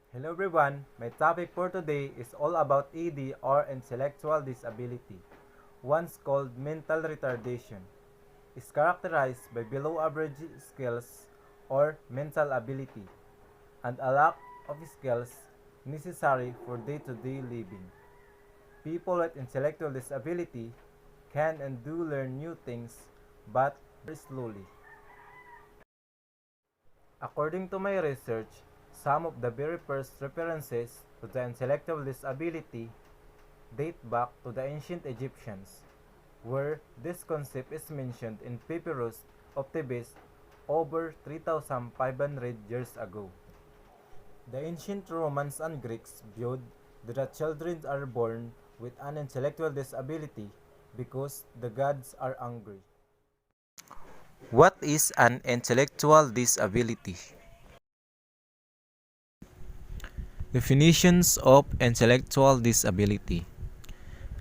Hello everyone, my topic for today is all about ED or intellectual disability, once called mental retardation. Is characterized by below average skills or mental ability and a lack of skills necessary for day-to-day living. People with intellectual disability can and do learn new things but very slowly. According to my research, some of the very first references to the intellectual disability date back to the ancient Egyptians, where this concept is mentioned in Papyrus of Thebes over 3,500 years ago. The ancient Romans and Greeks viewed that children are born with an intellectual disability because the gods are angry. What is an intellectual disability? Definitions of intellectual disability: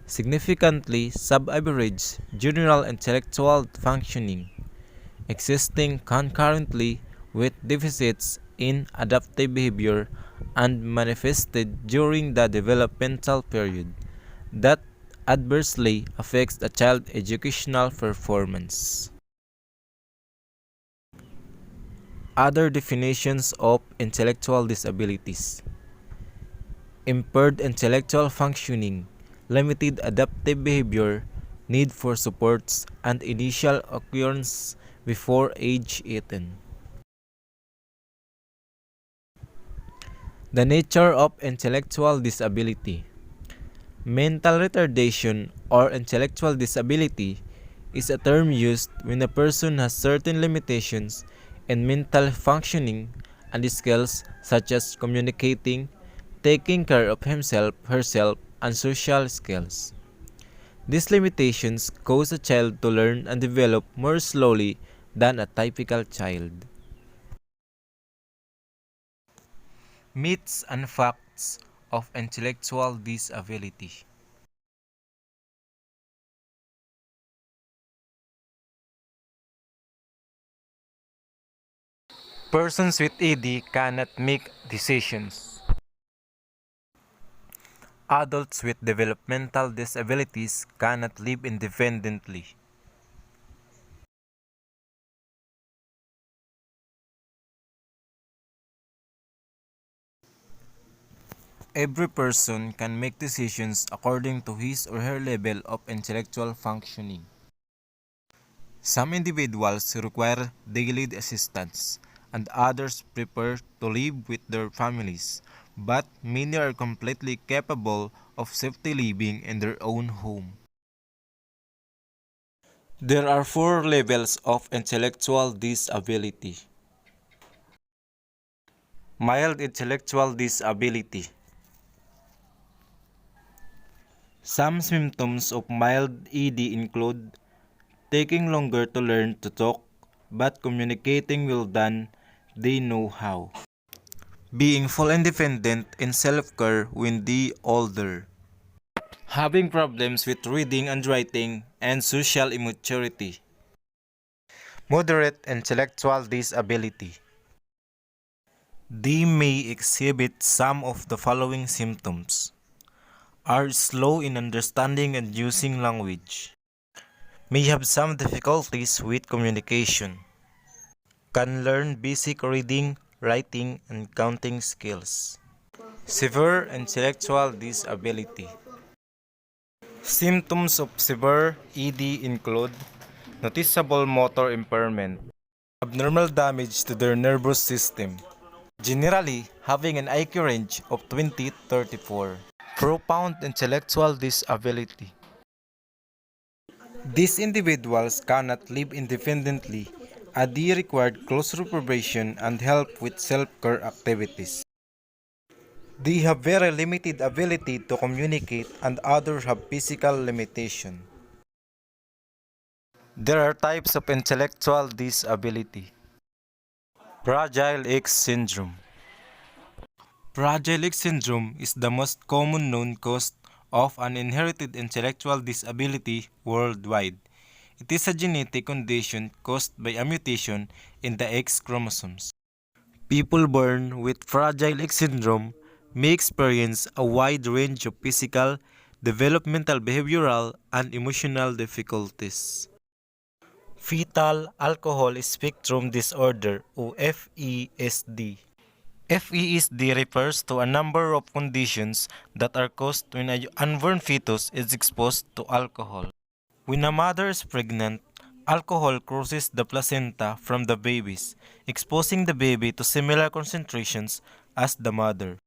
significantly sub-average general intellectual functioning, existing concurrently with deficits in adaptive behavior and manifested during the developmental period that adversely affects a child's educational performance. Other definitions of intellectual disabilities: impaired intellectual functioning, limited adaptive behavior, need for supports, and initial occurrence before age 18. The nature of intellectual disability. Mental retardation or intellectual disability is a term used when a person has certain limitations in mental functioning and skills such as communicating, taking care of himself, herself, and social skills. These limitations cause a child to learn and develop more slowly than a typical child. Myths and facts of intellectual disability. Persons with ED cannot make decisions. Adults with developmental disabilities cannot live independently. Every person can make decisions according to his or her level of intellectual functioning. Some individuals require daily assistance, and others prefer to live with their families, but many are completely capable of safely living in their own home. There are four levels of intellectual disability. Mild intellectual disability. Some symptoms of mild ED include taking longer to learn to talk, but communicating well than they know how. Being full independent in self-care when they older. Having problems with reading and writing and social immaturity. Moderate intellectual disability. They may exhibit some of the following symptoms: are slow in understanding and using language, may have some difficulties with communication, can learn basic reading, writing, and counting skills. Severe intellectual disability. Symptoms of severe ED include noticeable motor impairment, abnormal damage to their nervous system, generally having an IQ range of 20-34. Profound intellectual disability. These individuals cannot live independently, and they require close supervision and help with self-care activities. They have very limited ability to communicate and others have physical limitation. There are types of intellectual disability. Fragile X syndrome. Fragile X syndrome is the most common known cause of an inherited intellectual disability worldwide. It is a genetic condition caused by a mutation in the X chromosomes. People born with Fragile X syndrome may experience a wide range of physical, developmental, behavioral, and emotional difficulties. Fetal Alcohol Spectrum Disorder o FESD. FESD refers to a number of conditions that are caused when an unborn fetus is exposed to alcohol. When a mother is pregnant, alcohol crosses the placenta from the babies, exposing the baby to similar concentrations as the mother.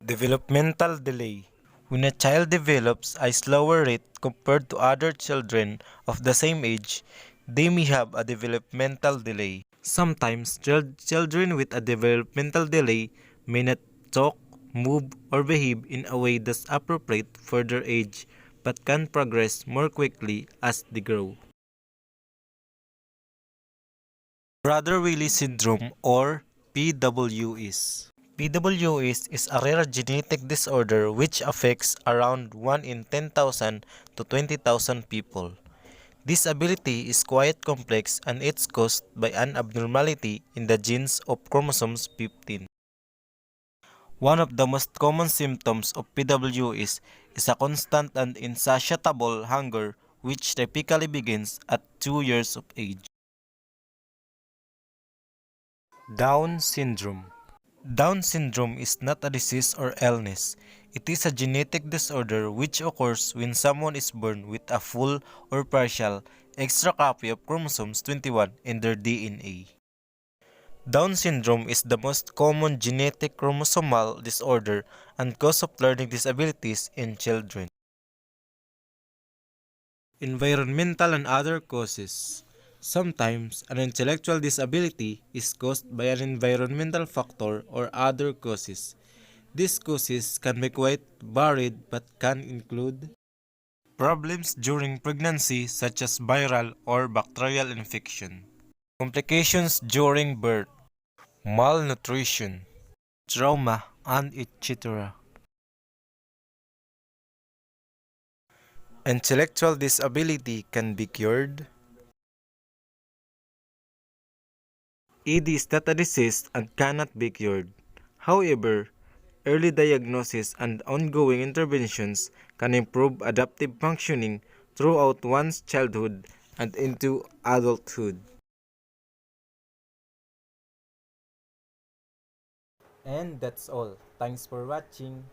Developmental delay. When a child develops a slower rate compared to other children of the same age, they may have a developmental delay. Sometimes, children with a developmental delay may not talk, move, or behave in a way that's appropriate for their age, but can progress more quickly as they grow. Prader-Willi syndrome or PWS. PWS is a rare genetic disorder which affects around 1 in 10,000 to 20,000 people. This ability is quite complex and it's caused by an abnormality in the genes of chromosomes 15. One of the most common symptoms of PWS is a constant and insatiable hunger which typically begins at 2 years of age. Down syndrome. Down syndrome is not a disease or illness. It is a genetic disorder which occurs when someone is born with a full or partial extra copy of chromosomes 21 in their DNA. Down syndrome is the most common genetic chromosomal disorder and cause of learning disabilities in children. Environmental and other causes. Sometimes, an intellectual disability is caused by an environmental factor or other causes. These causes can be quite varied but can include problems during pregnancy such as viral or bacterial infection, complications during birth, malnutrition, trauma, and etc. Intellectual disability can be cured. ED is not a disease and cannot be cured. However, early diagnosis and ongoing interventions can improve adaptive functioning throughout one's childhood and into adulthood. And that's all. Thanks for watching.